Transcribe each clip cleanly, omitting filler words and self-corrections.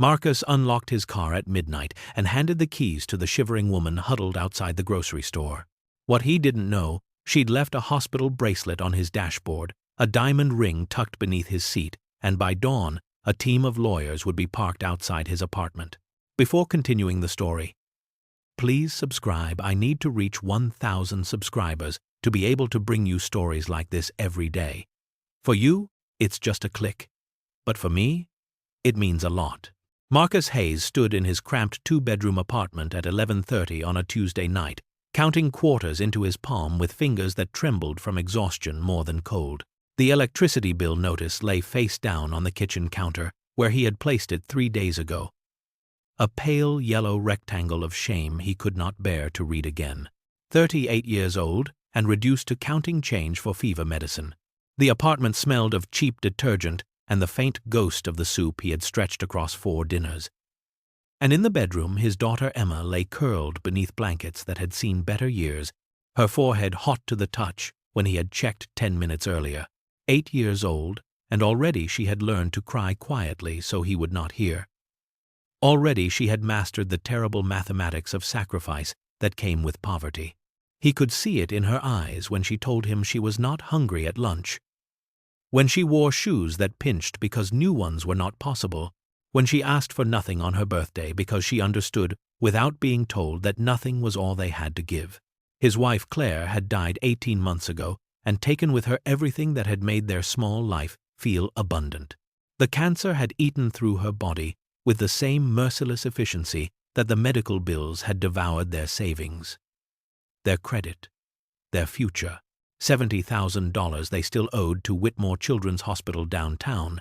Marcus unlocked his car at midnight and handed the keys to the shivering woman huddled outside the grocery store. What he didn't know, she'd left a hospital bracelet on his dashboard, a diamond ring tucked beneath his seat, and by dawn, a team of lawyers would be parked outside his apartment. Before continuing the story, please subscribe. I need to reach 1,000 subscribers to be able to bring you stories like this every day. For you, it's just a click. But for me, it means a lot. Marcus Hayes stood in his cramped two-bedroom apartment at 11:30 on a Tuesday night, counting quarters into his palm with fingers that trembled from exhaustion more than cold. The electricity bill notice lay face down on the kitchen counter, where he had placed it 3 days ago. A pale yellow rectangle of shame he could not bear to read again. 38 years old and reduced to counting change for fever medicine. The apartment smelled of cheap detergent and the faint ghost of the soup he had stretched across 4 dinners. And in the bedroom, his daughter Emma lay curled beneath blankets that had seen better years, her forehead hot to the touch when he had checked 10 minutes earlier. 8 years old, and already she had learned to cry quietly so he would not hear. Already she had mastered the terrible mathematics of sacrifice that came with poverty. He could see it in her eyes when she told him she was not hungry at lunch, when she wore shoes that pinched because new ones were not possible, when she asked for nothing on her birthday because she understood, without being told, that nothing was all they had to give. His wife Claire had died 18 months ago and taken with her everything that had made their small life feel abundant. The cancer had eaten through her body with the same merciless efficiency that the medical bills had devoured their savings, their credit, their future. $70,000 they still owed to Whitmore Children's Hospital downtown,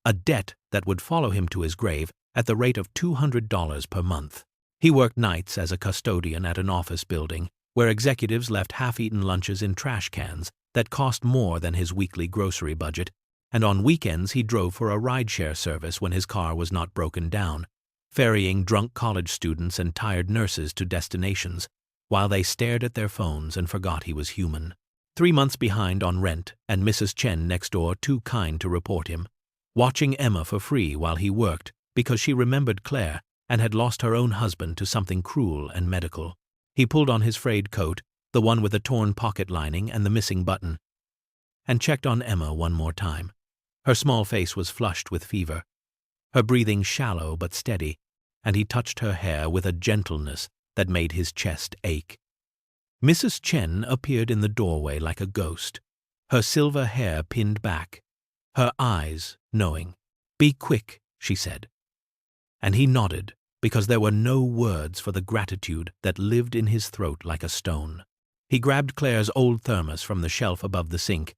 a debt that would follow him to his grave at the rate of $200 per month. He worked nights as a custodian at an office building where executives left half-eaten lunches in trash cans that cost more than his weekly grocery budget, and on weekends he drove for a rideshare service when his car was not broken down, ferrying drunk college students and tired nurses to destinations while they stared at their phones and forgot he was human. 3 months behind on rent, and Mrs. Chen next door too kind to report him. Watching Emma for free while he worked because she remembered Claire and had lost her own husband to something cruel and medical. He pulled on his frayed coat, the one with the torn pocket lining and the missing button, and checked on Emma one more time. Her small face was flushed with fever, her breathing shallow but steady, and he touched her hair with a gentleness that made his chest ache. Mrs. Chen appeared in the doorway like a ghost, her silver hair pinned back, her eyes knowing. "Be quick," she said. And he nodded, because there were no words for the gratitude that lived in his throat like a stone. He grabbed Claire's old thermos from the shelf above the sink,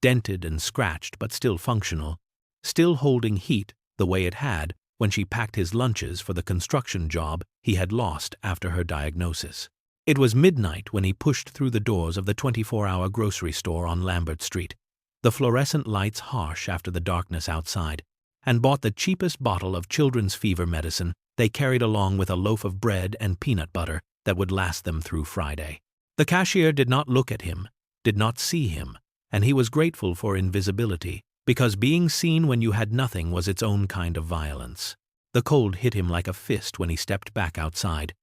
dented and scratched but still functional, still holding heat the way it had when she packed his lunches for the construction job he had lost after her diagnosis. It was midnight when he pushed through the doors of the 24-hour grocery store on Lambert Street, the fluorescent lights harsh after the darkness outside, and bought the cheapest bottle of children's fever medicine they carried along with a loaf of bread and peanut butter that would last them through Friday. The cashier did not look at him, did not see him, and he was grateful for invisibility, because being seen when you had nothing was its own kind of violence. The cold hit him like a fist when he stepped back outside.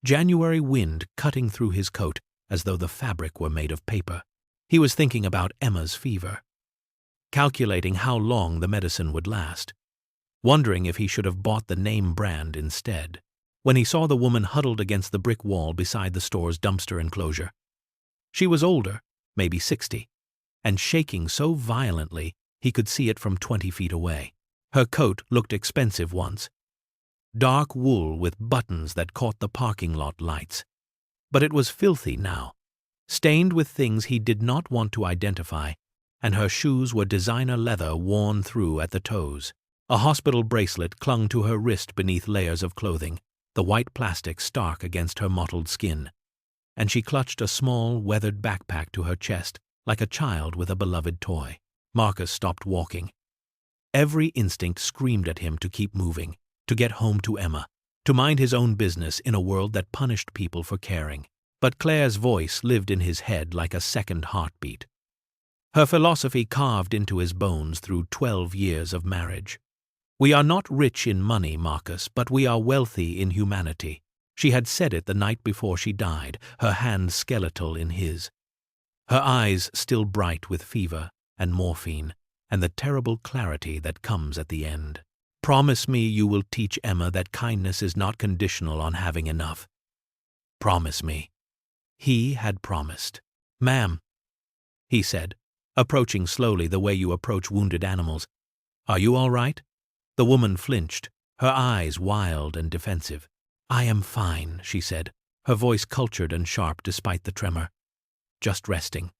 January wind cutting through his coat as though the fabric were made of paper. He was thinking about Emma's fever, calculating how long the medicine would last, wondering if he should have bought the name brand instead, when he saw the woman huddled against the brick wall beside the store's dumpster enclosure. She was older, maybe 60, and shaking so violently he could see it from 20 feet away. Her coat looked expensive once, dark wool with buttons that caught the parking lot lights. But it was filthy now, stained with things he did not want to identify, and her shoes were designer leather worn through at the toes. A hospital bracelet clung to her wrist beneath layers of clothing, the white plastic stark against her mottled skin, and she clutched a small, weathered backpack to her chest like a child with a beloved toy. Marcus stopped walking. Every instinct screamed at him to keep moving, to get home to Emma, to mind his own business in a world that punished people for caring. But Claire's voice lived in his head like a second heartbeat. Her philosophy carved into his bones through 12 years of marriage. "We are not rich in money, Marcus, but we are wealthy in humanity." She had said it the night before she died, her hand skeletal in his. Her eyes still bright with fever and morphine and the terrible clarity that comes at the end. "Promise me you will teach Emma that kindness is not conditional on having enough. Promise me." He had promised. "Ma'am," he said, approaching slowly the way you approach wounded animals. "Are you all right?" The woman flinched, her eyes wild and defensive. "I am fine," she said, her voice cultured and sharp despite the tremor. "Just resting."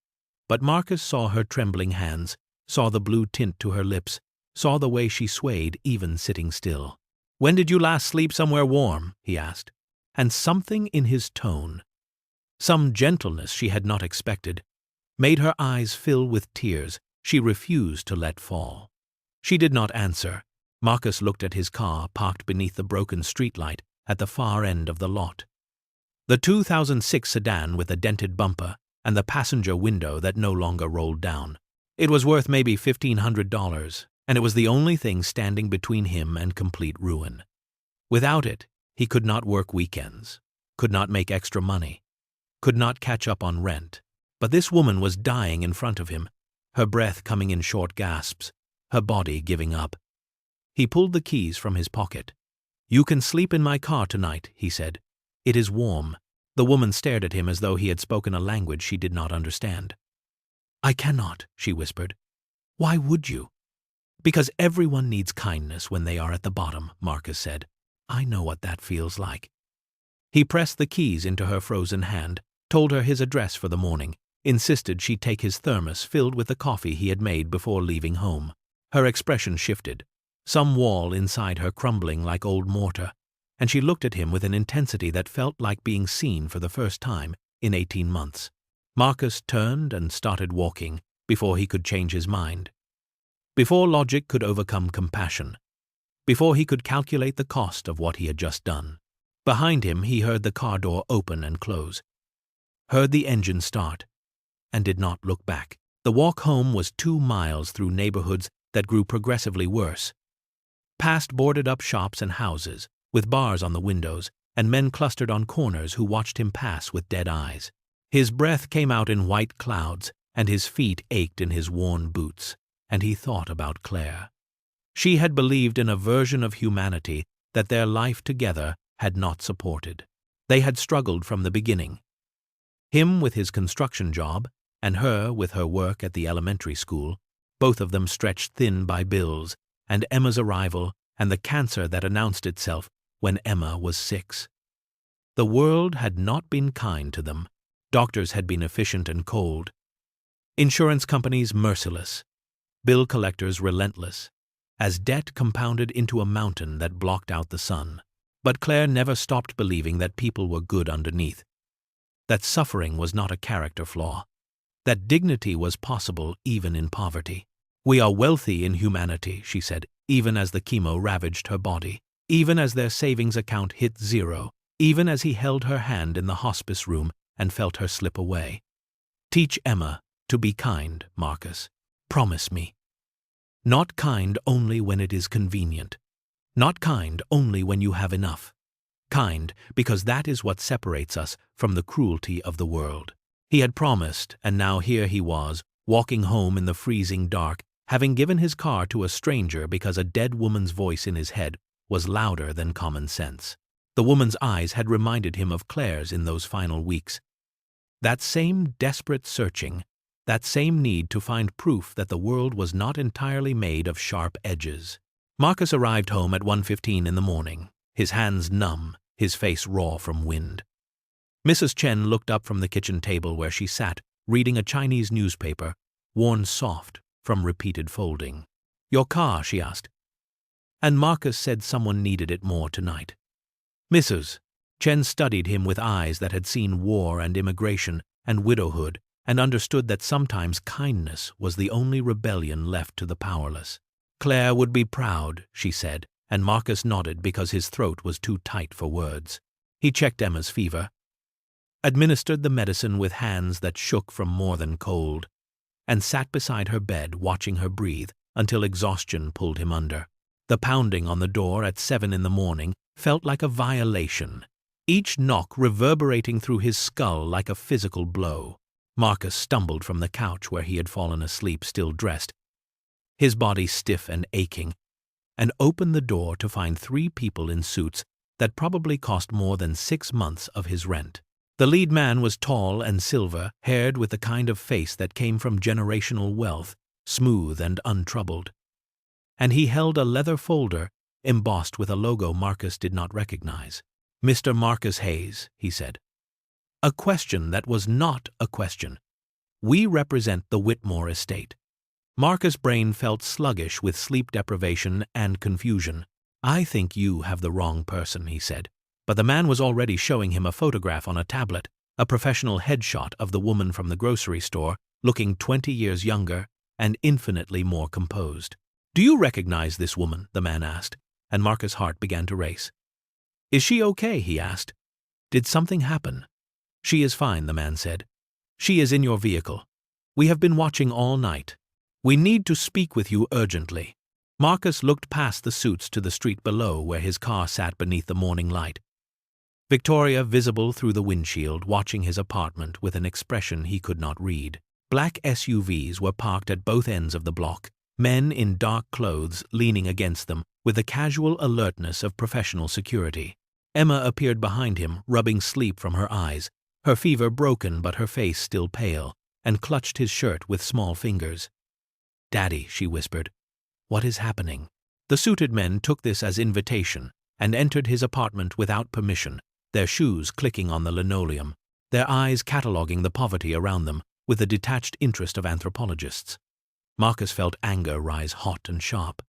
But Marcus saw her trembling hands, saw the blue tint to her lips, saw the way she swayed even sitting still. "When did you last sleep somewhere warm?" he asked. And something in his tone, some gentleness she had not expected, made her eyes fill with tears she refused to let fall. She did not answer. Marcus looked at his car parked beneath the broken streetlight at the far end of the lot. The 2006 sedan with a dented bumper and the passenger window that no longer rolled down. It was worth maybe $1,500, and it was the only thing standing between him and complete ruin. Without it, he could not work weekends, could not make extra money, could not catch up on rent. But this woman was dying in front of him, her breath coming in short gasps, her body giving up. He pulled the keys from his pocket. "You can sleep in my car tonight," he said. "It is warm." The woman stared at him as though he had spoken a language she did not understand. "I cannot," she whispered. "Why would you?" "Because everyone needs kindness when they are at the bottom," Marcus said. "I know what that feels like." He pressed the keys into her frozen hand, told her his address for the morning, insisted she take his thermos filled with the coffee he had made before leaving home. Her expression shifted, some wall inside her crumbling like old mortar, and she looked at him with an intensity that felt like being seen for the first time in 18 months. Marcus turned and started walking before he could change his mind, before logic could overcome compassion, before he could calculate the cost of what he had just done. Behind him he heard the car door open and close, heard the engine start, and did not look back. The walk home was 2 miles through neighborhoods that grew progressively worse, past boarded-up shops and houses, with bars on the windows, and men clustered on corners who watched him pass with dead eyes. His breath came out in white clouds, and his feet ached in his worn boots, and he thought about Claire. She had believed in a version of humanity that their life together had not supported. They had struggled from the beginning. Him with his construction job, and her with her work at the elementary school, both of them stretched thin by bills, and Emma's arrival, and the cancer that announced itself when Emma was 6. The world had not been kind to them. Doctors had been efficient and cold, insurance companies merciless, bill collectors relentless, as debt compounded into a mountain that blocked out the sun. But Claire never stopped believing that people were good underneath, that suffering was not a character flaw, that dignity was possible even in poverty. "We are wealthy in humanity," she said, even as the chemo ravaged her body, even as their savings account hit zero, even as he held her hand in the hospice room and felt her slip away. "Teach Emma to be kind, Marcus. Promise me. Not kind only when it is convenient. Not kind only when you have enough. Kind because that is what separates us from the cruelty of the world." He had promised, and now here he was, walking home in the freezing dark, having given his car to a stranger because a dead woman's voice in his head was louder than common sense. The woman's eyes had reminded him of Claire's in those final weeks. That same desperate searching, that same need to find proof that the world was not entirely made of sharp edges. Marcus arrived home at 1:15 in the morning, his hands numb, his face raw from wind. Mrs. Chen looked up from the kitchen table where she sat, reading a Chinese newspaper, worn soft from repeated folding. "Your car?" she asked. And Marcus said someone needed it more tonight. "Mrs." Chen studied him with eyes that had seen war and immigration and widowhood, and understood that sometimes kindness was the only rebellion left to the powerless. "Claire would be proud," she said, and Marcus nodded because his throat was too tight for words. He checked Emma's fever, administered the medicine with hands that shook from more than cold, and sat beside her bed watching her breathe until exhaustion pulled him under. The pounding on the door at 7 in the morning felt like a violation, each knock reverberating through his skull like a physical blow. Marcus stumbled from the couch where he had fallen asleep, still dressed, his body stiff and aching, and opened the door to find 3 people in suits that probably cost more than 6 months of his rent. The lead man was tall and silver-haired with the kind of face that came from generational wealth, smooth and untroubled. And he held a leather folder embossed with a logo Marcus did not recognize. "Mr. Marcus Hayes," he said. A question that was not a question. "We represent the Whitmore estate." Marcus' brain felt sluggish with sleep deprivation and confusion. "I think you have the wrong person," he said. But the man was already showing him a photograph on a tablet, a professional headshot of the woman from the grocery store, looking 20 years younger and infinitely more composed. "Do you recognize this woman?" the man asked, and Marcus' heart began to race. "Is she okay?" he asked. "Did something happen?" "She is fine," the man said. "She is in your vehicle. We have been watching all night. We need to speak with you urgently." Marcus looked past the suits to the street below where his car sat beneath the morning light. Victoria visible through the windshield, watching his apartment with an expression he could not read. Black SUVs were parked at both ends of the block, men in dark clothes leaning against them with the casual alertness of professional security. Emma appeared behind him, rubbing sleep from her eyes, her fever broken but her face still pale, and clutched his shirt with small fingers. "Daddy," she whispered, "what is happening?" The suited men took this as invitation and entered his apartment without permission, their shoes clicking on the linoleum, their eyes cataloguing the poverty around them with the detached interest of anthropologists. Marcus felt anger rise hot and sharp.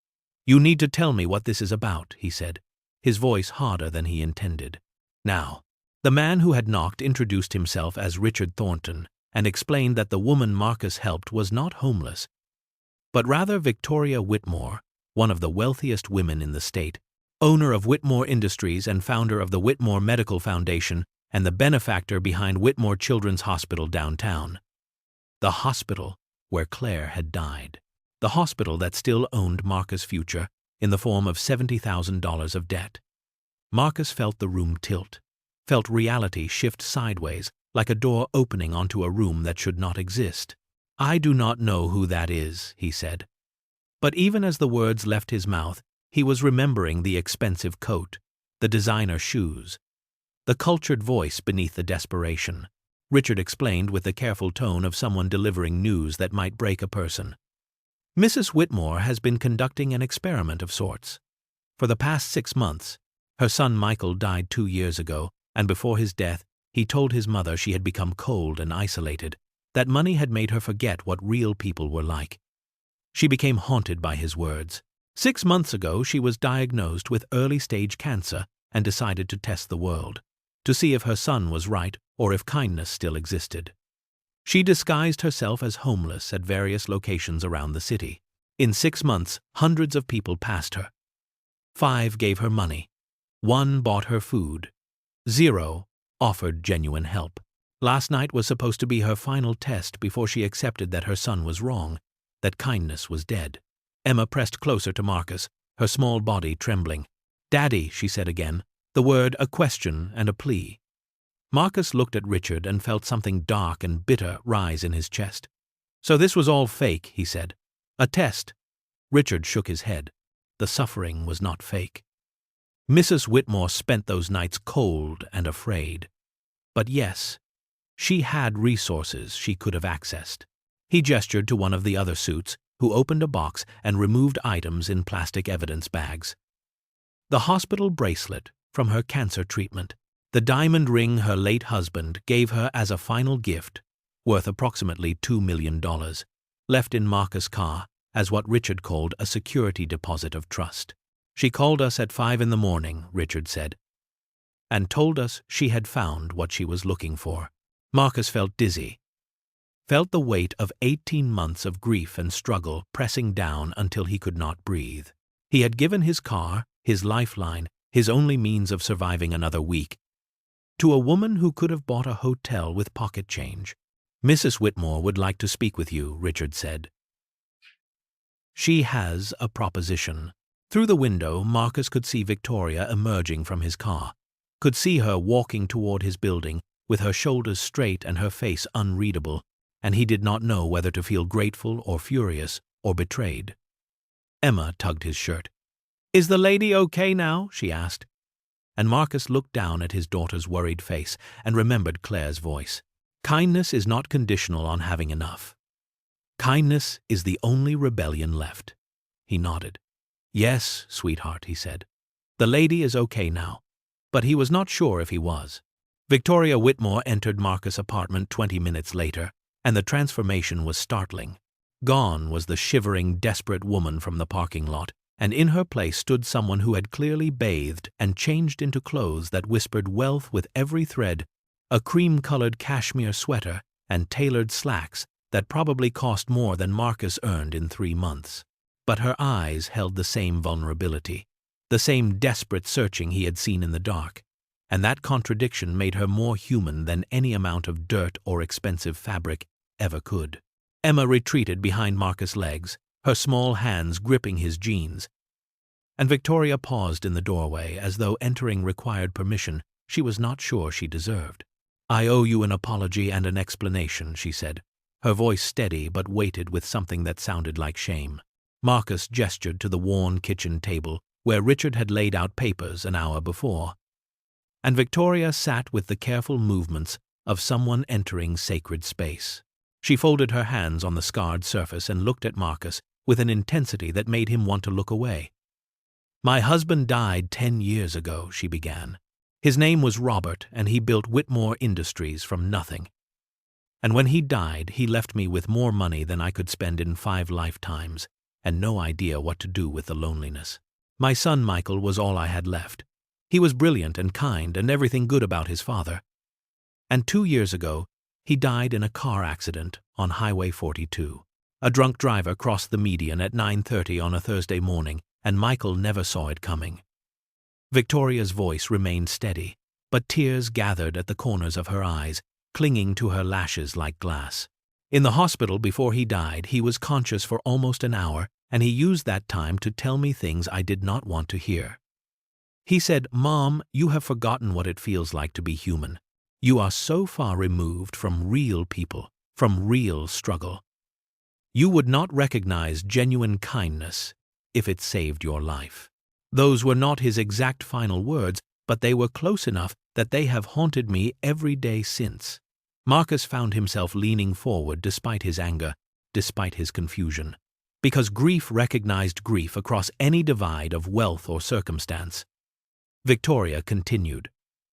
"You need to tell me what this is about," he said, his voice harder than he intended. Now, the man who had knocked introduced himself as Richard Thornton and explained that the woman Marcus helped was not homeless, but rather Victoria Whitmore, one of the wealthiest women in the state, owner of Whitmore Industries and founder of the Whitmore Medical Foundation and the benefactor behind Whitmore Children's Hospital downtown. The hospital where Claire had died. The hospital that still owned Marcus' future in the form of $70,000 of debt. Marcus felt the room tilt, felt reality shift sideways like a door opening onto a room that should not exist. "I do not know who that is," he said. But even as the words left his mouth, he was remembering the expensive coat, the designer shoes, the cultured voice beneath the desperation. Richard explained with the careful tone of someone delivering news that might break a person. "Mrs. Whitmore has been conducting an experiment of sorts. For the past 6 months, her son Michael died 2 years ago, and before his death, he told his mother she had become cold and isolated, that money had made her forget what real people were like. She became haunted by his words. 6 months ago, she was diagnosed with early-stage cancer and decided to test the world, to see if her son was right or if kindness still existed. She disguised herself as homeless at various locations around the city. In 6 months, hundreds of people passed her. 5 gave her money. 1 bought her food. 0 offered genuine help. Last night was supposed to be her final test before she accepted that her son was wrong, that kindness was dead." Emma pressed closer to Marcus, her small body trembling. "Daddy," she said again, the word a question and a plea. Marcus looked at Richard and felt something dark and bitter rise in his chest. "So this was all fake," he said. "A test." Richard shook his head. The suffering was not fake. Mrs. Whitmore spent those nights cold and afraid. But yes, she had resources she could have accessed. He gestured to one of the other suits, who opened a box and removed items in plastic evidence bags. The hospital bracelet from her cancer treatment, the diamond ring her late husband gave her as a final gift, worth approximately $2 million, left in Marcus' car as what Richard called a security deposit of trust. "She called us at 5 in the morning," Richard said, "and told us she had found what she was looking for." Marcus felt dizzy, felt the weight of 18 months of grief and struggle pressing down until he could not breathe. He had given his car, his lifeline, his only means of surviving another week, to a woman who could have bought a hotel with pocket change. "Mrs. Whitmore would like to speak with you," Richard said. "She has a proposition." Through the window, Marcus could see Victoria emerging from his car, could see her walking toward his building with her shoulders straight and her face unreadable, and he did not know whether to feel grateful or furious or betrayed. Emma tugged his shirt. "Is the lady okay now?" she asked. And Marcus looked down at his daughter's worried face and remembered Claire's voice. Kindness is not conditional on having enough. Kindness is the only rebellion left. He nodded. "Yes, sweetheart," he said. "The lady is okay now." But he was not sure if he was. Victoria Whitmore entered Marcus' apartment 20 minutes later, and the transformation was startling. Gone was the shivering, desperate woman from the parking lot, and in her place stood someone who had clearly bathed and changed into clothes that whispered wealth with every thread, a cream-colored cashmere sweater and tailored slacks that probably cost more than Marcus earned in 3 months. But her eyes held the same vulnerability, the same desperate searching he had seen in the dark, and that contradiction made her more human than any amount of dirt or expensive fabric ever could. Emma retreated behind Marcus' legs, her small hands gripping his jeans, and Victoria paused in the doorway as though entering required permission she was not sure she deserved. "I owe you an apology and an explanation," she said, her voice steady but weighted with something that sounded like shame. Marcus gestured to the worn kitchen table where Richard had laid out papers an hour before, and Victoria sat with the careful movements of someone entering sacred space. She folded her hands on the scarred surface and looked at Marcus with an intensity that made him want to look away. "My husband died 10 years ago," she began. "His name was Robert, and he built Whitmore Industries from nothing. And when he died, he left me with more money than I could spend in 5 lifetimes, and no idea what to do with the loneliness. My son Michael was all I had left. He was brilliant and kind and everything good about his father. And 2 years ago, he died in a car accident on Highway 42. A drunk driver crossed the median at 9:30 on a Thursday morning, and Michael never saw it coming." Victoria's voice remained steady, but tears gathered at the corners of her eyes, clinging to her lashes like glass. "In the hospital before he died, he was conscious for almost an hour, and he used that time to tell me things I did not want to hear. He said, 'Mom, you have forgotten what it feels like to be human. You are so far removed from real people, from real struggle. You would not recognize genuine kindness if it saved your life.' Those were not his exact final words, but they were close enough that they have haunted me every day since." Marcus found himself leaning forward despite his anger, despite his confusion, because grief recognized grief across any divide of wealth or circumstance. Victoria continued,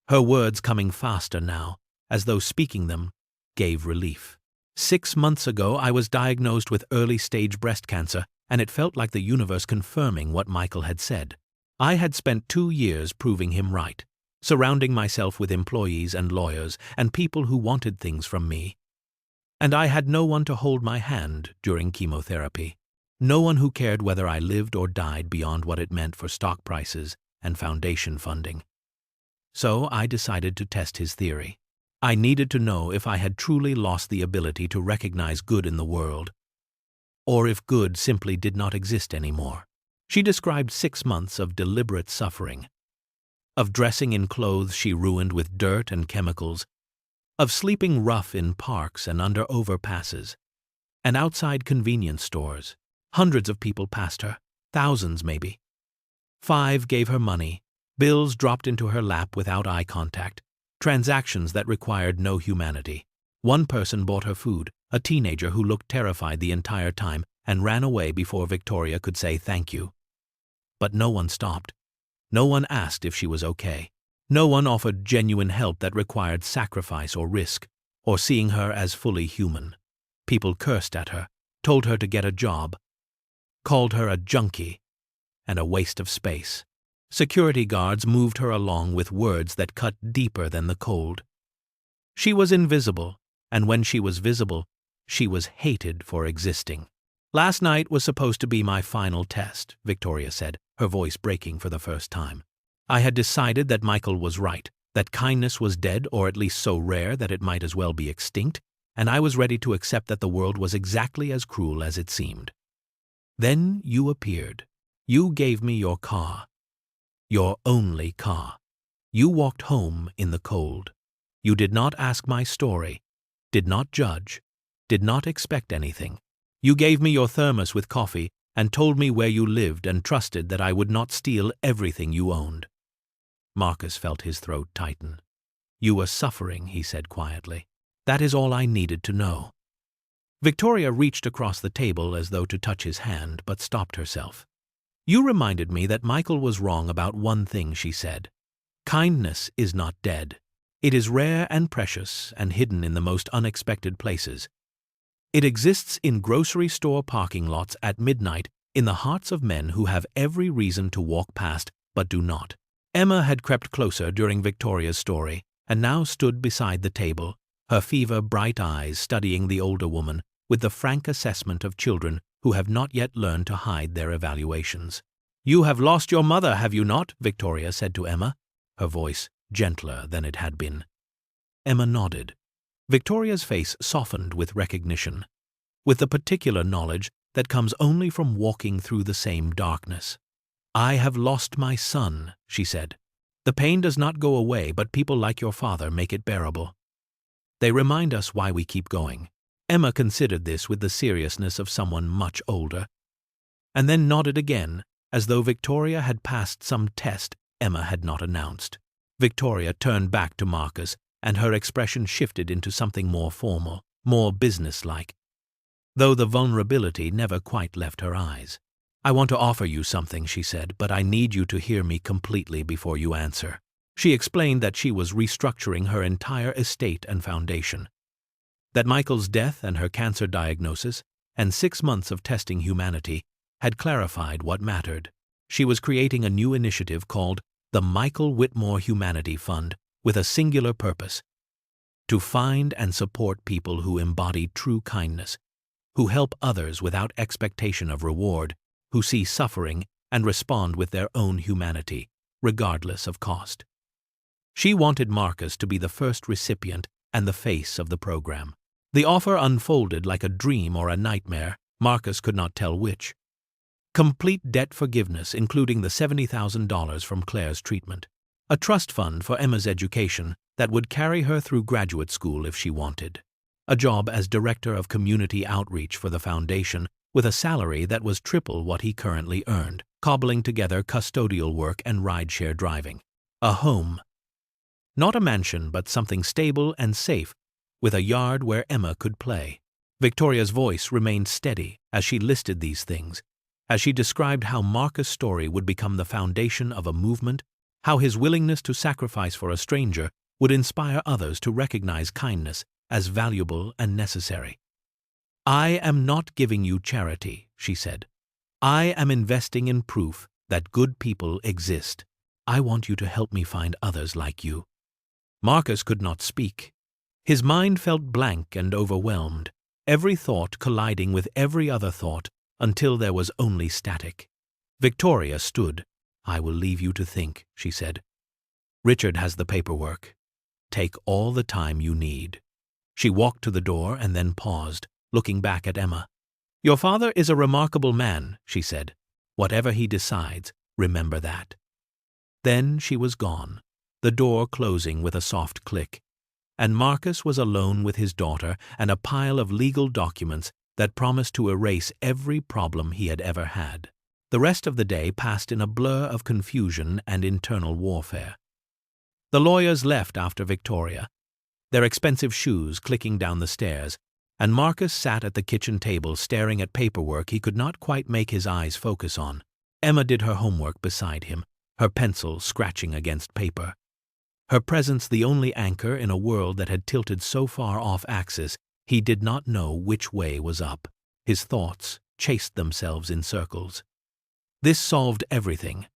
her words coming faster now, as though speaking them gave relief. "6 months ago, I was diagnosed with early-stage breast cancer, and it felt like the universe confirming what Michael had said. I had spent 2 years proving him right, surrounding myself with employees and lawyers and people who wanted things from me. And I had no one to hold my hand during chemotherapy, no one who cared whether I lived or died beyond what it meant for stock prices and foundation funding. So I decided to test his theory. I needed to know if I had truly lost the ability to recognize good in the world, or if good simply did not exist anymore." She described 6 months of deliberate suffering, of dressing in clothes she ruined with dirt and chemicals, of sleeping rough in parks and under overpasses, and outside convenience stores. Hundreds of people passed her, thousands maybe. 5 gave her money, bills dropped into her lap without eye contact, transactions that required no humanity. 1 person bought her food, a teenager who looked terrified the entire time and ran away before Victoria could say thank you. But no one stopped. No one asked if she was okay. No one offered genuine help that required sacrifice or risk, or seeing her as fully human. People cursed at her, told her to get a job, called her a junkie and a waste of space. Security guards moved her along with words that cut deeper than the cold. She was invisible, and when she was visible, she was hated for existing. "Last night was supposed to be my final test," Victoria said, her voice breaking for the first time. "I had decided that Michael was right, that kindness was dead or at least so rare that it might as well be extinct, and I was ready to accept that the world was exactly as cruel as it seemed. Then you appeared. You gave me your car. Your only car. You walked home in the cold. You did not ask my story, did not judge, did not expect anything. You gave me your thermos with coffee and told me where you lived and trusted that I would not steal everything you owned. Marcus felt his throat tighten. You were suffering, he said quietly. That is all I needed to know. Victoria reached across the table as though to touch his hand, but stopped herself. You reminded me that Michael was wrong about one thing, she said. Kindness is not dead. It is rare and precious and hidden in the most unexpected places. It exists in grocery store parking lots at midnight in the hearts of men who have every reason to walk past but do not. Emma had crept closer during Victoria's story and now stood beside the table, her fever-bright eyes studying the older woman with the frank assessment of children who have not yet learned to hide their evaluations. You have lost your mother, have you not? Victoria said to Emma, her voice gentler than it had been. Emma nodded. Victoria's face softened with recognition, with the particular knowledge that comes only from walking through the same darkness. I have lost my son, she said. The pain does not go away, but people like your father make it bearable. They remind us why we keep going. Emma considered this with the seriousness of someone much older, and then nodded again, as though Victoria had passed some test Emma had not announced. Victoria turned back to Marcus, and her expression shifted into something more formal, more businesslike, though the vulnerability never quite left her eyes. I want to offer you something, she said, but I need you to hear me completely before you answer. She explained that she was restructuring her entire estate and foundation, that Michael's death and her cancer diagnosis and 6 months of testing humanity had clarified what mattered. She was creating a new initiative called the Michael Whitmore Humanity Fund with a singular purpose: to find and support people who embody true kindness, who help others without expectation of reward, who see suffering and respond with their own humanity, regardless of cost. She wanted Marcus to be the first recipient and the face of the program. The offer unfolded like a dream or a nightmare. Marcus could not tell which. Complete debt forgiveness, including the $70,000 from Claire's treatment. A trust fund for Emma's education that would carry her through graduate school if she wanted. A job as director of community outreach for the foundation with a salary that was triple what he currently earned, cobbling together custodial work and rideshare driving. A home. Not a mansion, but something stable and safe, with a yard where Emma could play. Victoria's voice remained steady as she listed these things, as she described how Marcus' story would become the foundation of a movement, how his willingness to sacrifice for a stranger would inspire others to recognize kindness as valuable and necessary. I am not giving you charity, she said. I am investing in proof that good people exist. I want you to help me find others like you. Marcus could not speak. His mind felt blank and overwhelmed, every thought colliding with every other thought until there was only static. Victoria stood. I will leave you to think, she said. Richard has the paperwork. Take all the time you need. She walked to the door and then paused, looking back at Emma. Your father is a remarkable man, she said. Whatever he decides, remember that. Then she was gone, the door closing with a soft click, and Marcus was alone with his daughter and a pile of legal documents that promised to erase every problem he had ever had. The rest of the day passed in a blur of confusion and internal warfare. The lawyers left after Victoria, their expensive shoes clicking down the stairs, and Marcus sat at the kitchen table staring at paperwork he could not quite make his eyes focus on. Emma did her homework beside him, her pencil scratching against paper. Her presence the only anchor in a world that had tilted so far off axis he did not know which way was up. His thoughts chased themselves in circles. This solved everything.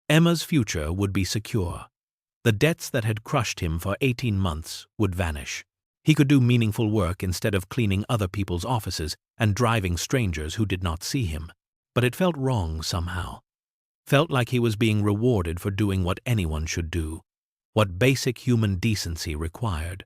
Emma's future would be secure. The debts that had crushed him for 18 months would vanish. He could do meaningful work instead of cleaning other people's offices and driving strangers who did not see him. But it felt wrong somehow. Felt like he was being rewarded for doing what anyone should do, what basic human decency required.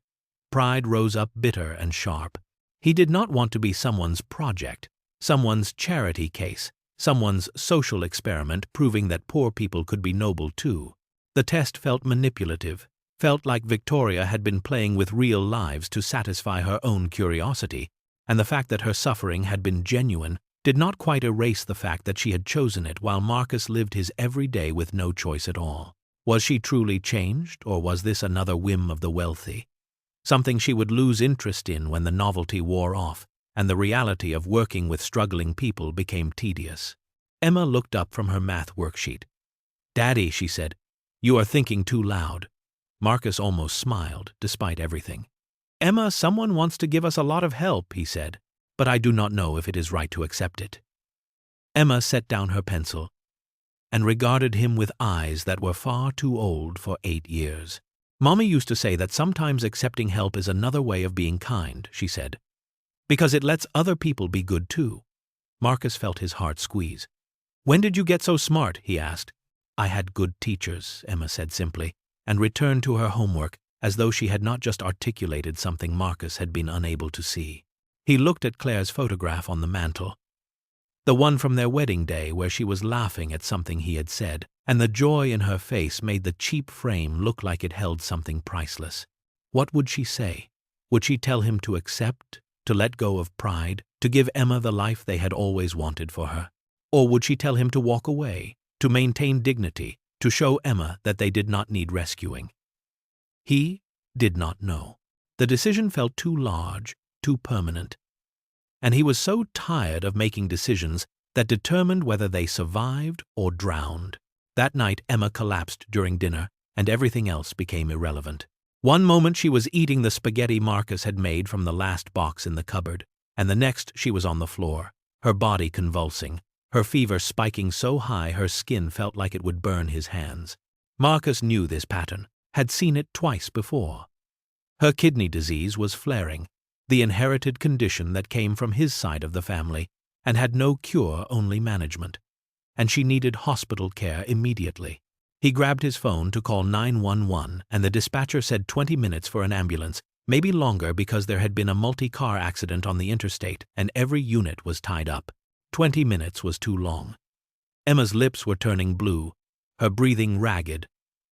Pride rose up bitter and sharp. He did not want to be someone's project, someone's charity case, someone's social experiment proving that poor people could be noble too. The test felt manipulative, felt like Victoria had been playing with real lives to satisfy her own curiosity, and the fact that her suffering had been genuine did not quite erase the fact that she had chosen it while Marcus lived his every day with no choice at all. Was she truly changed, or was this another whim of the wealthy? Something she would lose interest in when the novelty wore off, and the reality of working with struggling people became tedious. Emma looked up from her math worksheet. "Daddy," she said, "you are thinking too loud." Marcus almost smiled, despite everything. "Emma, someone wants to give us a lot of help," he said, "but I do not know if it is right to accept it." Emma set down her pencil and regarded him with eyes that were far too old for 8 years. "Mommy used to say that sometimes accepting help is another way of being kind," she said, "because it lets other people be good too." Marcus felt his heart squeeze. "When did you get so smart?" he asked. "I had good teachers," Emma said simply, and returned to her homework as though she had not just articulated something Marcus had been unable to see. He looked at Claire's photograph on the mantel, the one from their wedding day where she was laughing at something he had said, and the joy in her face made the cheap frame look like it held something priceless. What would she say? Would she tell him to accept, to let go of pride, to give Emma the life they had always wanted for her? Or would she tell him to walk away, to maintain dignity, to show Emma that they did not need rescuing? He did not know. The decision felt too large, too permanent. And he was so tired of making decisions that determined whether they survived or drowned. That night Emma collapsed during dinner, and everything else became irrelevant. One moment she was eating the spaghetti Marcus had made from the last box in the cupboard, and the next she was on the floor, her body convulsing, her fever spiking so high her skin felt like it would burn his hands. Marcus knew this pattern, had seen it twice before. Her kidney disease was flaring, the inherited condition that came from his side of the family, and had no cure, only management. And she needed hospital care immediately. He grabbed his phone to call 911, and the dispatcher said 20 minutes for an ambulance, maybe longer because there had been a multi-car accident on the interstate and every unit was tied up. 20 minutes was too long. Emma's lips were turning blue, her breathing ragged,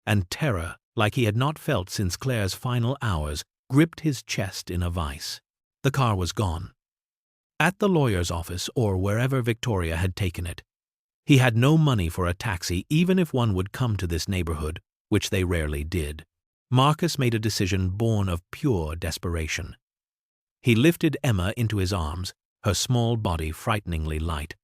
and terror, like he had not felt since Claire's final hours, gripped his chest in a vice. The car was gone. At the lawyer's office, or wherever Victoria had taken it. He had no money for a taxi, even if one would come to this neighborhood, which they rarely did. Marcus made a decision born of pure desperation. He lifted Emma into his arms, her small body frighteningly light,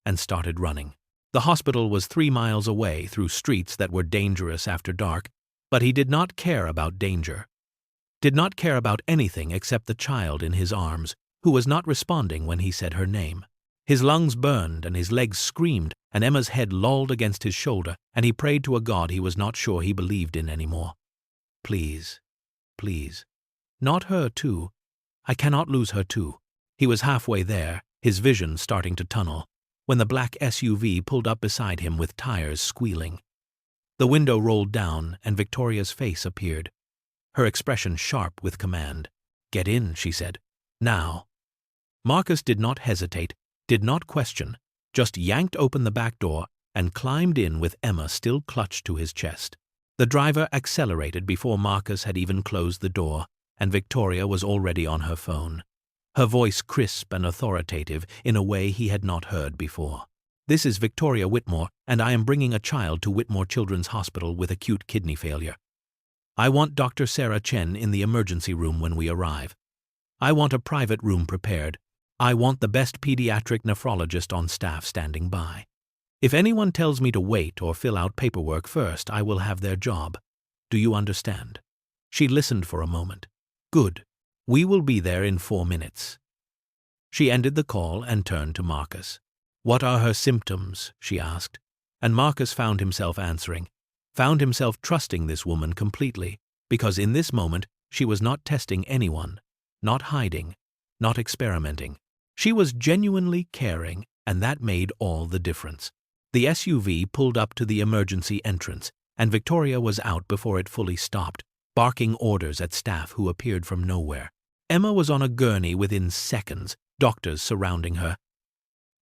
and started running. The hospital was 3 miles away through streets that were dangerous after dark, but he did not care about danger. Did not care about anything except the child in his arms, who was not responding when he said her name. His lungs burned and his legs screamed, and Emma's head lolled against his shoulder, and he prayed to a God he was not sure he believed in anymore. Please, please. Not her too. I cannot lose her too. He was halfway there, his vision starting to tunnel, when the black SUV pulled up beside him with tires squealing. The window rolled down and Victoria's face appeared, her expression sharp with command. "Get in," she said. "Now." Marcus did not hesitate, did not question, just yanked open the back door and climbed in with Emma still clutched to his chest. The driver accelerated before Marcus had even closed the door, and Victoria was already on her phone, her voice crisp and authoritative in a way he had not heard before. "This is Victoria Whitmore, and I am bringing a child to Whitmore Children's Hospital with acute kidney failure. I want Dr. Sarah Chen in the emergency room when we arrive. I want a private room prepared. I want the best pediatric nephrologist on staff standing by. If anyone tells me to wait or fill out paperwork first, I will have their job. Do you understand?" She listened for a moment. "Good. We will be there in 4 minutes." She ended the call and turned to Marcus. "What are her symptoms?" she asked, and Marcus found himself answering, found himself trusting this woman completely, because in this moment she was not testing anyone, not hiding, not experimenting. She was genuinely caring, and that made all the difference. The SUV pulled up to the emergency entrance, and Victoria was out before it fully stopped, barking orders at staff who appeared from nowhere. Emma was on a gurney within seconds, doctors surrounding her.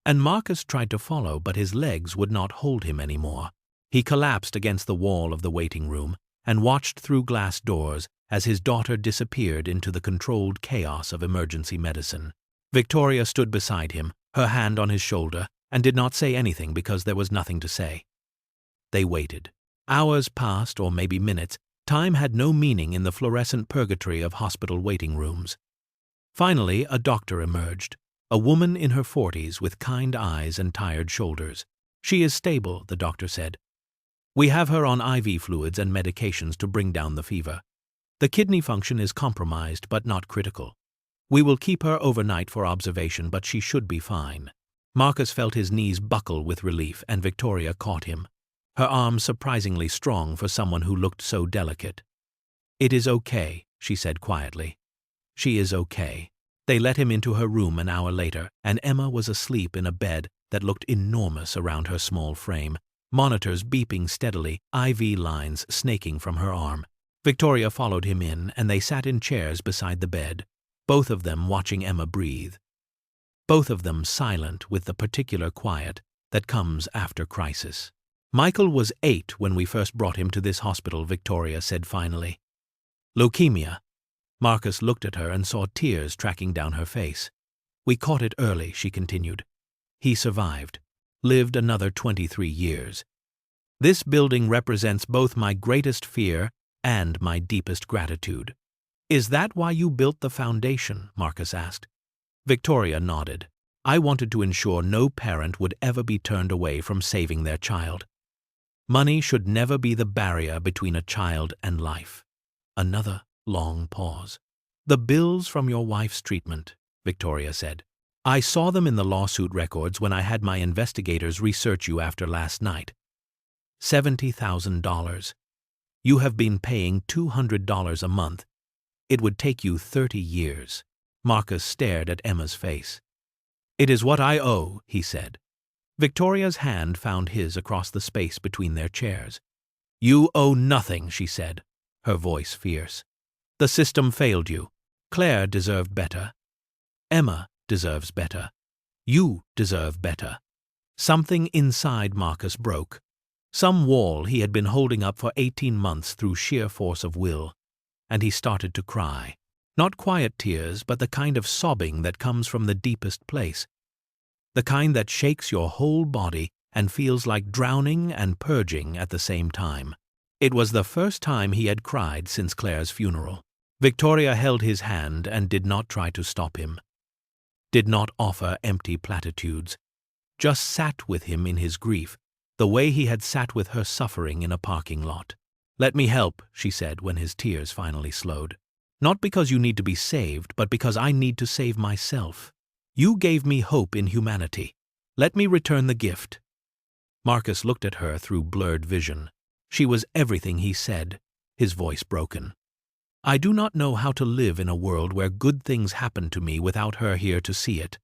and Marcus tried to follow, but his legs would not hold him anymore. He collapsed against the wall of the waiting room and watched through glass doors as his daughter disappeared into the controlled chaos of emergency medicine. Victoria stood beside him, her hand on his shoulder, and did not say anything because there was nothing to say. They waited. Hours passed, or maybe minutes. Time had no meaning in the fluorescent purgatory of hospital waiting rooms. Finally, a doctor emerged, a woman in her 40s with kind eyes and tired shoulders. "She is stable," the doctor said. "We have her on IV fluids and medications to bring down the fever. The kidney function is compromised but not critical. We will keep her overnight for observation, but she should be fine." Marcus felt his knees buckle with relief, and Victoria caught him, her arms surprisingly strong for someone who looked so delicate. "It is okay," she said quietly. "She is okay." They let him into her room an hour later, and Emma was asleep in a bed that looked enormous around her small frame, monitors beeping steadily, IV lines snaking from her arm. Victoria followed him in, and they sat in chairs beside the bed, both of them watching Emma breathe. Both of them silent with the particular quiet that comes after crisis. "Michael was 8 when we first brought him to this hospital," Victoria said finally. "Leukemia." Marcus looked at her and saw tears tracking down her face. "We caught it early," she continued. "He survived, lived another 23 years. This building represents both my greatest fear and my deepest gratitude." "Is that why you built the foundation?" Marcus asked. Victoria nodded. "I wanted to ensure no parent would ever be turned away from saving their child. Money should never be the barrier between a child and life." Another long pause. "The bills from your wife's treatment," Victoria said. "I saw them in the lawsuit records when I had my investigators research you after last night. $70,000. You have been paying $200 a month. It would take you 30 years. Marcus stared at Emma's face. "It is what I owe," he said. Victoria's hand found his across the space between their chairs. "You owe nothing," she said, her voice fierce. "The system failed you. Claire deserved better. Emma deserves better. You deserve better." Something inside Marcus broke. Some wall he had been holding up for 18 months through sheer force of will, and he started to cry. Not quiet tears, but the kind of sobbing that comes from the deepest place. The kind that shakes your whole body and feels like drowning and purging at the same time. It was the first time he had cried since Claire's funeral. Victoria held his hand and did not try to stop him. Did not offer empty platitudes. Just sat with him in his grief, the way he had sat with her suffering in a parking lot. "Let me help," she said when his tears finally slowed. "Not because you need to be saved, but because I need to save myself. You gave me hope in humanity. Let me return the gift." Marcus looked at her through blurred vision. She was everything he said, his voice broken. "I do not know how to live in a world where good things happen to me without her here to see it."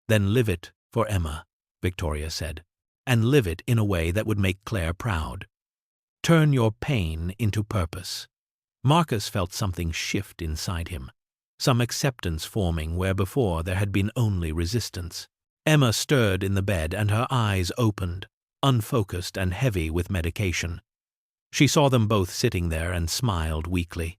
"Then live it for Emma," Victoria said, "and live it in a way that would make Claire proud. Turn your pain into purpose." Marcus felt something shift inside him, some acceptance forming where before there had been only resistance. Emma stirred in the bed and her eyes opened, unfocused and heavy with medication. She saw them both sitting there and smiled weakly.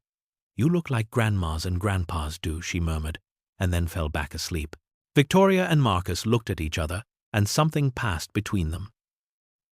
"You look like grandmas and grandpas do," she murmured, and then fell back asleep. Victoria and Marcus looked at each other, and something passed between them.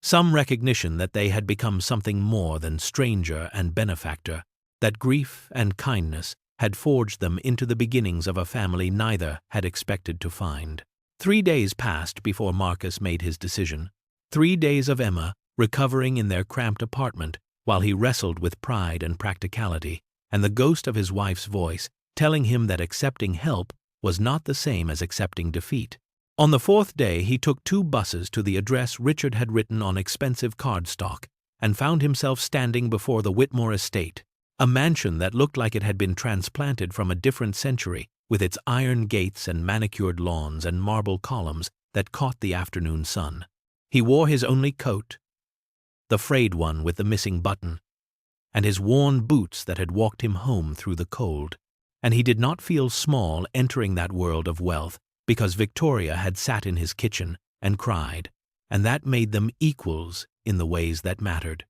Some recognition that they had become something more than stranger and benefactor, that grief and kindness had forged them into the beginnings of a family neither had expected to find. 3 days passed before Marcus made his decision. 3 days of Emma recovering in their cramped apartment while he wrestled with pride and practicality, and the ghost of his wife's voice telling him that accepting help was not the same as accepting defeat. On the 4th day he took 2 buses to the address Richard had written on expensive cardstock and found himself standing before the Whitmore estate, a mansion that looked like it had been transplanted from a different century, with its iron gates and manicured lawns and marble columns that caught the afternoon sun. He wore his only coat, the frayed one with the missing button, and his worn boots that had walked him home through the cold, and he did not feel small entering that world of wealth, because Victoria had sat in his kitchen and cried, and that made them equals in the ways that mattered.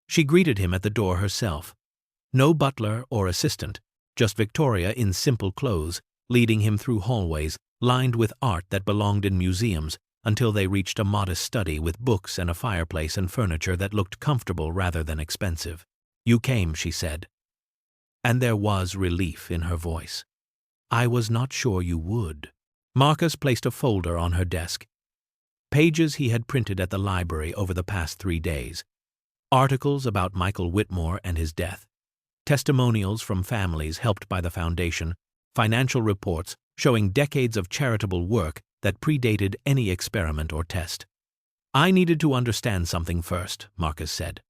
She greeted him at the door herself. No butler or assistant, just Victoria in simple clothes, leading him through hallways lined with art that belonged in museums until they reached a modest study with books and a fireplace and furniture that looked comfortable rather than expensive. "You came," she said. And there was relief in her voice. "I was not sure you would." Marcus placed a folder on her desk. Pages he had printed at the library over the past 3 days. Articles about Michael Whitmore and his death. Testimonials from families helped by the foundation. Financial reports showing decades of charitable work that predated any experiment or test. "I needed to understand something first," Marcus said.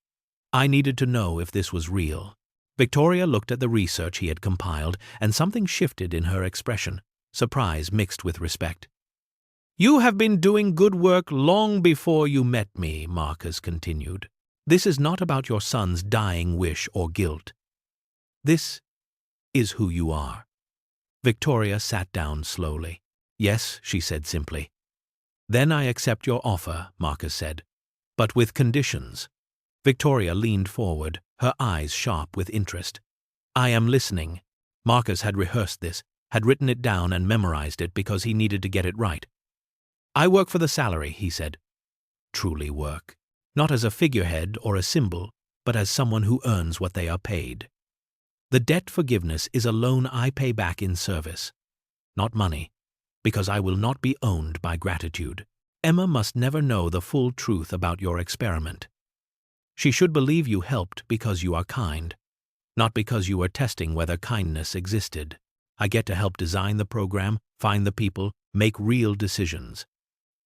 "I needed to know if this was real." Victoria looked at the research he had compiled, and something shifted in her expression, surprise mixed with respect. "You have been doing good work long before you met me," Marcus continued. "This is not about your son's dying wish or guilt. This is who you are." Victoria sat down slowly. "Yes," she said simply. "Then I accept your offer," Marcus said, "but with conditions." Victoria leaned forward, her eyes sharp with interest. "I am listening." Marcus had rehearsed this, had written it down and memorized it because he needed to get it right. "I work for the salary," he said. "Truly work. Not as a figurehead or a symbol, but as someone who earns what they are paid. The debt forgiveness is a loan I pay back in service, not money, because I will not be owned by gratitude. Emma must never know the full truth about your experiment. She should believe you helped because you are kind, not because you were testing whether kindness existed. I get to help design the program, find the people, make real decisions.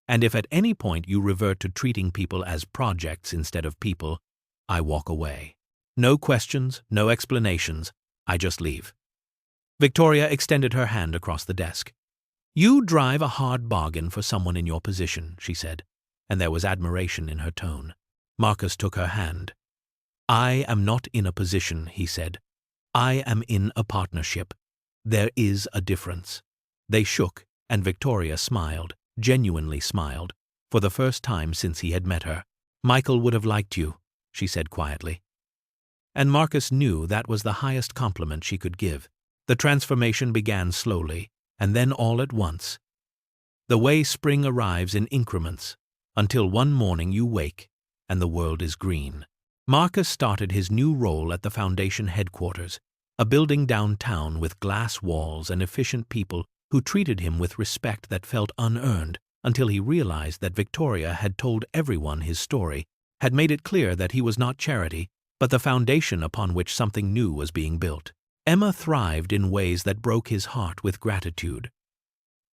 And if at any point you revert to treating people as projects instead of people, I walk away. No questions, no explanations. I just leave." Victoria extended her hand across the desk. "You drive a hard bargain for someone in your position," she said, and there was admiration in her tone. Marcus took her hand. "I am not in a position," he said. "I am in a partnership. There is a difference." They shook, and Victoria smiled, genuinely smiled, for the first time since he had met her. "Michael would have liked you," she said quietly. And Marcus knew that was the highest compliment she could give. The transformation began slowly, and then all at once. The way spring arrives in increments, until one morning you wake, and the world is green. Marcus started his new role at the Foundation headquarters, a building downtown with glass walls and efficient people who treated him with respect that felt unearned until he realized that Victoria had told everyone his story, had made it clear that he was not charity, but the foundation upon which something new was being built. Emma thrived in ways that broke his heart with gratitude.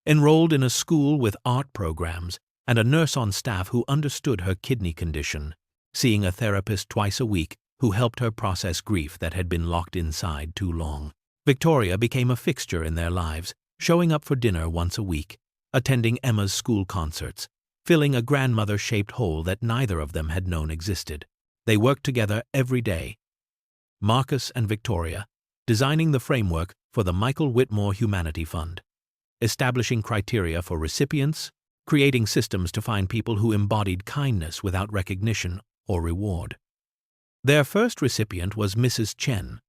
Enrolled in a school with art programs and a nurse on staff who understood her kidney condition, seeing a therapist twice a week who helped her process grief that had been locked inside too long. Victoria became a fixture in their lives, showing up for dinner once a week, attending Emma's school concerts, filling a grandmother-shaped hole that neither of them had known existed. They worked together every day. Marcus and Victoria, designing the framework for the Michael Whitmore Humanity Fund, establishing criteria for recipients, creating systems to find people who embodied kindness without recognition or reward. Their first recipient was Mrs. Chen,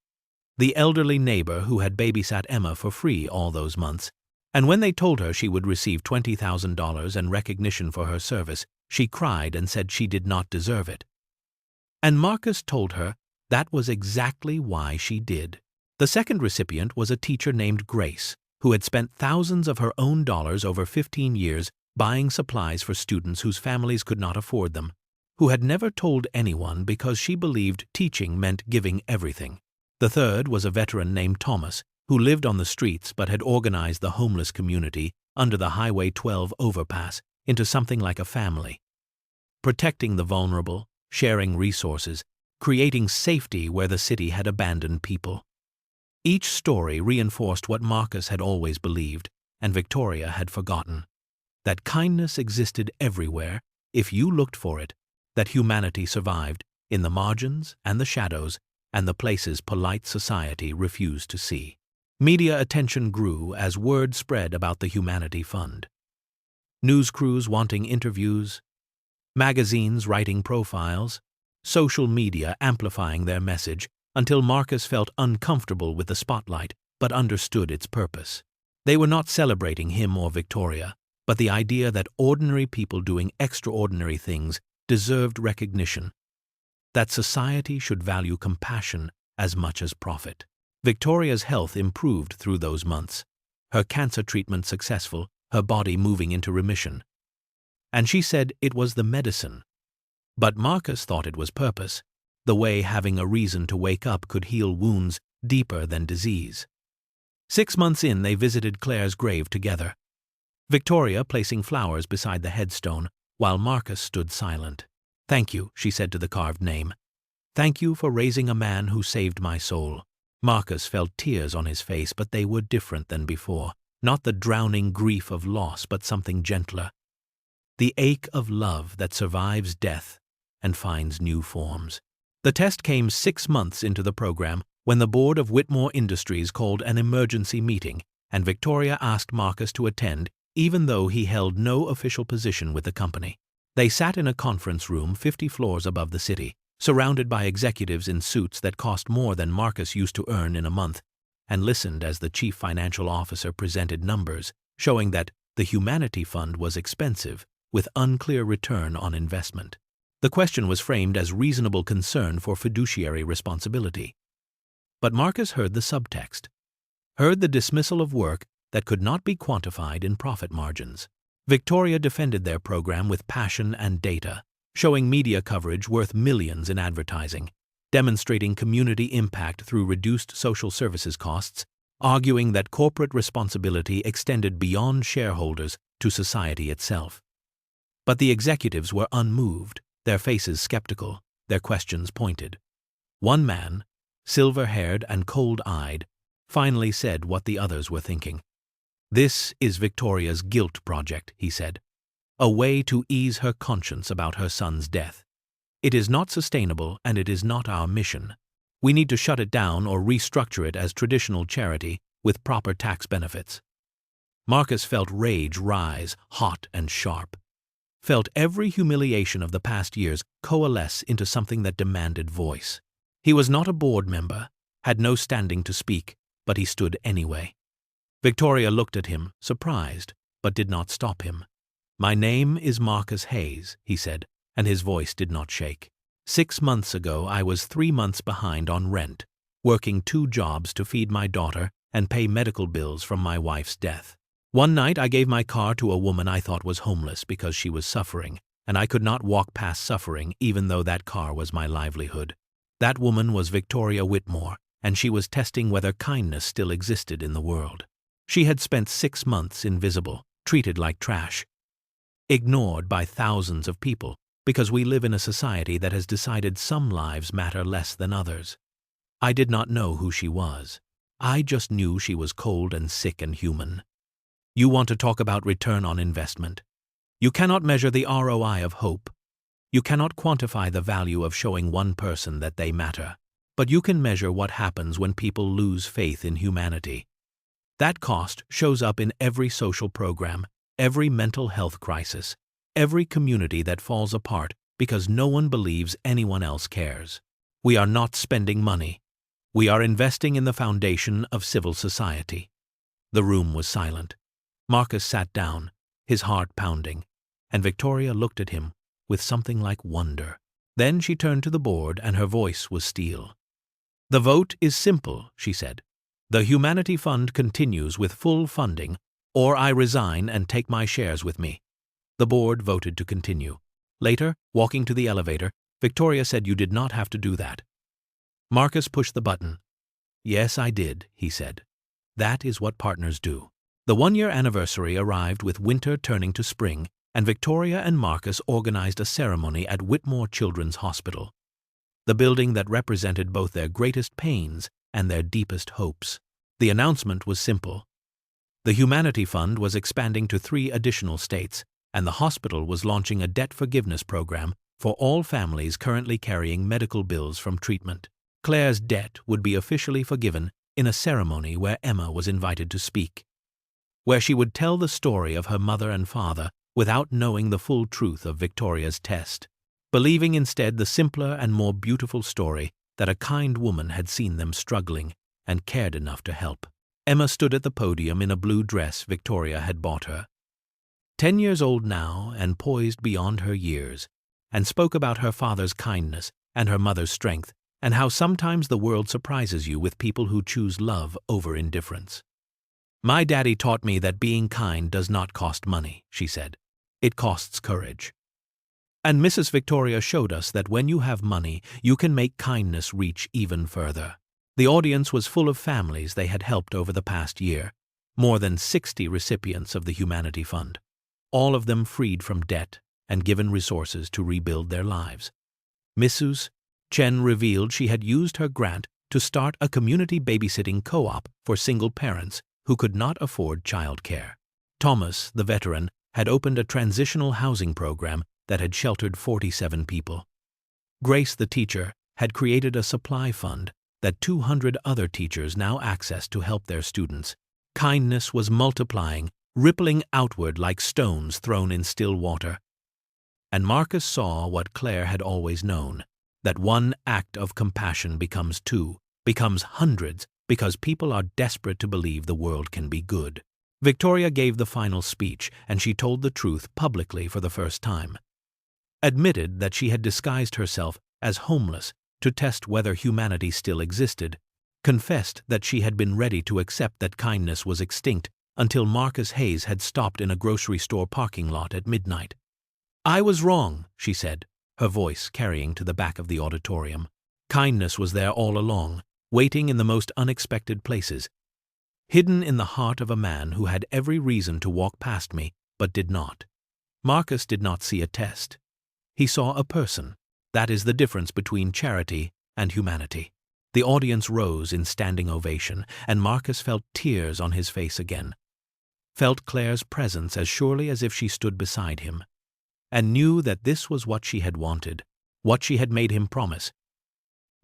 the elderly neighbor who had babysat Emma for free all those months, and when they told her she would receive $20,000 and recognition for her service, she cried and said she did not deserve it. And Marcus told her that was exactly why she did. The second recipient was a teacher named Grace, who had spent thousands of her own dollars over 15 years buying supplies for students whose families could not afford them, who had never told anyone because she believed teaching meant giving everything. The third was a veteran named Thomas, who lived on the streets but had organized the homeless community under the Highway 12 overpass into something like a family, protecting the vulnerable, sharing resources, creating safety where the city had abandoned people. Each story reinforced what Marcus had always believed, and Victoria had forgotten, that kindness existed everywhere if you looked for it, that humanity survived in the margins and the shadows and the places polite society refused to see. Media attention grew as word spread about the Humanity Fund. News crews wanting interviews, magazines writing profiles, social media amplifying their message, until Marcus felt uncomfortable with the spotlight but understood its purpose. They were not celebrating him or Victoria, but the idea that ordinary people doing extraordinary things deserved recognition, that society should value compassion as much as profit. Victoria's health improved through those months, her cancer treatment successful, her body moving into remission. And she said it was the medicine. But Marcus thought it was purpose, the way having a reason to wake up could heal wounds deeper than disease. 6 months in, they visited Claire's grave together, Victoria placing flowers beside the headstone, while Marcus stood silent. "Thank you," she said to the carved name. "Thank you for raising a man who saved my soul." Marcus felt tears on his face, but they were different than before. Not the drowning grief of loss, but something gentler. The ache of love that survives death and finds new forms. The test came 6 months into the program when the board of Whitmore Industries called an emergency meeting, and Victoria asked Marcus to attend, even though he held no official position with the company. They sat in a conference room 50 floors above the city, surrounded by executives in suits that cost more than Marcus used to earn in a month, and listened as the chief financial officer presented numbers showing that the Humanity Fund was expensive, with unclear return on investment. The question was framed as reasonable concern for fiduciary responsibility. But Marcus heard the subtext, heard the dismissal of work that could not be quantified in profit margins. Victoria defended their program with passion and data, showing media coverage worth millions in advertising, demonstrating community impact through reduced social services costs, arguing that corporate responsibility extended beyond shareholders to society itself. But the executives were unmoved, their faces skeptical, their questions pointed. One man, silver-haired and cold-eyed, finally said what the others were thinking. "This is Victoria's guilt project," he said, "a way to ease her conscience about her son's death. It is not sustainable and it is not our mission. We need to shut it down or restructure it as traditional charity with proper tax benefits." Marcus felt rage rise, hot and sharp. Felt every humiliation of the past years coalesce into something that demanded voice. He was not a board member, had no standing to speak, but he stood anyway. Victoria looked at him, surprised, but did not stop him. "My name is Marcus Hayes," he said, and his voice did not shake. 6 months ago I was 3 months behind on rent, working 2 jobs to feed my daughter and pay medical bills from my wife's death. One night I gave my car to a woman I thought was homeless because she was suffering, and I could not walk past suffering even though that car was my livelihood. That woman was Victoria Whitmore, and she was testing whether kindness still existed in the world. She had spent 6 months invisible, treated like trash, ignored by thousands of people, because we live in a society that has decided some lives matter less than others. I did not know who she was. I just knew she was cold and sick and human. You want to talk about return on investment. You cannot measure the ROI of hope. You cannot quantify the value of showing one person that they matter. But you can measure what happens when people lose faith in humanity. That cost shows up in every social program, every mental health crisis, every community that falls apart because no one believes anyone else cares. We are not spending money. We are investing in the foundation of civil society. The room was silent. Marcus sat down, his heart pounding, and Victoria looked at him with something like wonder. Then she turned to the board and her voice was steel. "The vote is simple," she said. "The Humanity Fund continues with full funding, or I resign and take my shares with me." The board voted to continue. Later, walking to the elevator, Victoria said, "You did not have to do that." Marcus pushed the button. "Yes, I did," he said. "That is what partners do." The 1-year anniversary arrived with winter turning to spring, and Victoria and Marcus organized a ceremony at Whitmore Children's Hospital, the building that represented both their greatest pains and their deepest hopes. The announcement was simple. The Humanity Fund was expanding to 3 additional states, and the hospital was launching a debt forgiveness program for all families currently carrying medical bills from treatment. Claire's debt would be officially forgiven in a ceremony where Emma was invited to speak, where she would tell the story of her mother and father without knowing the full truth of Victoria's test, believing instead the simpler and more beautiful story that a kind woman had seen them struggling and cared enough to help. Emma stood at the podium in a blue dress Victoria had bought her, 10 years old now and poised beyond her years, and spoke about her father's kindness and her mother's strength, and how sometimes the world surprises you with people who choose love over indifference. "My daddy taught me that being kind does not cost money," she said. "It costs courage." And Mrs. Victoria showed us that when you have money, you can make kindness reach even further. The audience was full of families they had helped over the past year, more than 60 recipients of the Humanity Fund, all of them freed from debt and given resources to rebuild their lives. Mrs. Chen revealed she had used her grant to start a community babysitting co-op for single parents who could not afford childcare. Thomas, the veteran, had opened a transitional housing program that had sheltered 47 people. Grace, the teacher, had created a supply fund that 200 other teachers now accessed to help their students. Kindness was multiplying, rippling outward like stones thrown in still water. And Marcus saw what Claire had always known, that one act of compassion becomes 2, becomes hundreds, because people are desperate to believe the world can be good. Victoria gave the final speech, and she told the truth publicly for the first time. Admitted that she had disguised herself as homeless to test whether humanity still existed, confessed that she had been ready to accept that kindness was extinct until Marcus Hayes had stopped in a grocery store parking lot at midnight. "I was wrong," she said, her voice carrying to the back of the auditorium. Kindness was there all along, waiting in the most unexpected places, hidden in the heart of a man who had every reason to walk past me, but did not. Marcus did not see a test. He saw a person. That is the difference between charity and humanity. The audience rose in standing ovation, and Marcus felt tears on his face again, felt Claire's presence as surely as if she stood beside him, and knew that this was what she had wanted, what she had made him promise,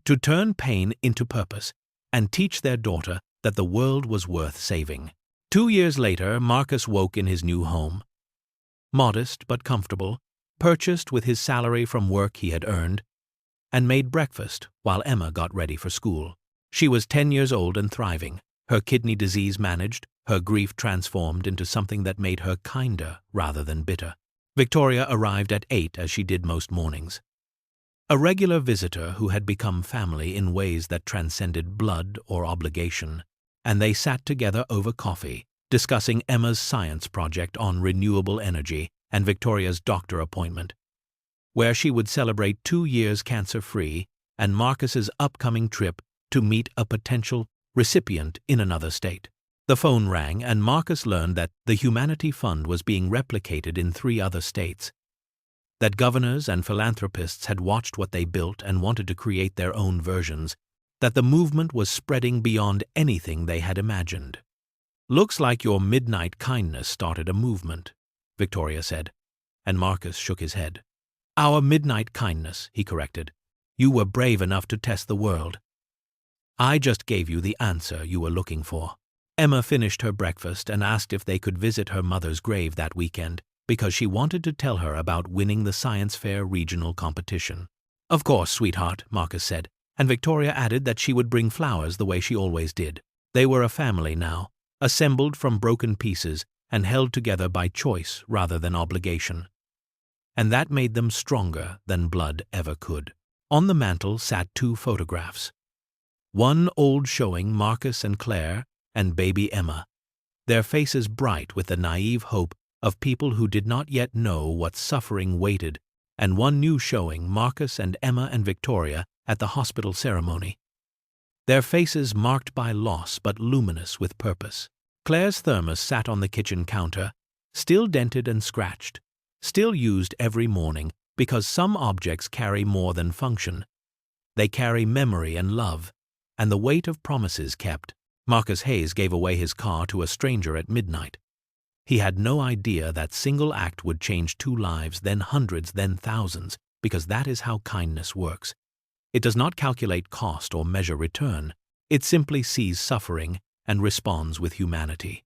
to turn pain into purpose and teach their daughter that the world was worth saving. 2 years later, Marcus woke in his new home, modest but comfortable, purchased with his salary from work he had earned, and made breakfast while Emma got ready for school. She was 10 years old and thriving, her kidney disease managed, her grief transformed into something that made her kinder rather than bitter. Victoria arrived at 8 as she did most mornings. A regular visitor who had become family in ways that transcended blood or obligation, and they sat together over coffee, discussing Emma's science project on renewable energy and Victoria's doctor appointment, where she would celebrate 2 years cancer-free, and Marcus's upcoming trip to meet a potential recipient in another state. The phone rang, and Marcus learned that the Humanity Fund was being replicated in 3 other states, that governors and philanthropists had watched what they built and wanted to create their own versions, that the movement was spreading beyond anything they had imagined. "Looks like your midnight kindness started a movement," Victoria said, and Marcus shook his head. "Our midnight kindness," he corrected. "You were brave enough to test the world. I just gave you the answer you were looking for." Emma finished her breakfast and asked if they could visit her mother's grave that weekend because she wanted to tell her about winning the science fair regional competition. "Of course, sweetheart," Marcus said, and Victoria added that she would bring flowers the way she always did. They were a family now, assembled from broken pieces and held together by choice rather than obligation. And that made them stronger than blood ever could. On the mantel sat 2 photographs. One old showing Marcus and Claire and baby Emma, their faces bright with the naive hope of people who did not yet know what suffering waited, and one new showing Marcus and Emma and Victoria at the hospital ceremony, their faces marked by loss but luminous with purpose. Claire's thermos sat on the kitchen counter, still dented and scratched, still used every morning because some objects carry more than function. They carry memory and love, and the weight of promises kept. Marcus Hayes gave away his car to a stranger at midnight. He had no idea that single act would change 2 lives, then hundreds, then thousands, because that is how kindness works. It does not calculate cost or measure return. It simply sees suffering and responds with humanity.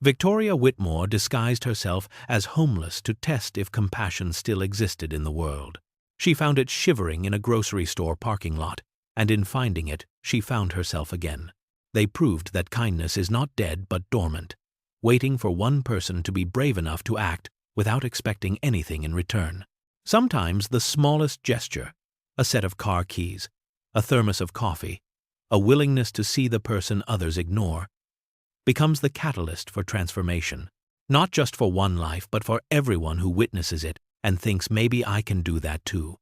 Victoria Whitmore disguised herself as homeless to test if compassion still existed in the world. She found it shivering in a grocery store parking lot, and in finding it, she found herself again. They proved that kindness is not dead but dormant, waiting for one person to be brave enough to act without expecting anything in return. Sometimes the smallest gesture, a set of car keys, a thermos of coffee, a willingness to see the person others ignore, becomes the catalyst for transformation, not just for one life but for everyone who witnesses it and thinks maybe I can do that too.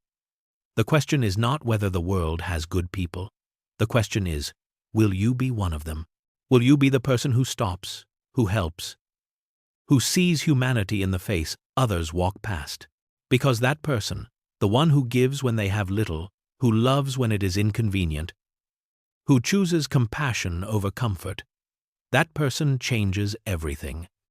The question is not whether the world has good people. The question is, will you be one of them? Will you be the person who stops, who helps, who sees humanity in the face others walk past? Because that person, the one who gives when they have little, who loves when it is inconvenient, who chooses compassion over comfort, that person changes everything.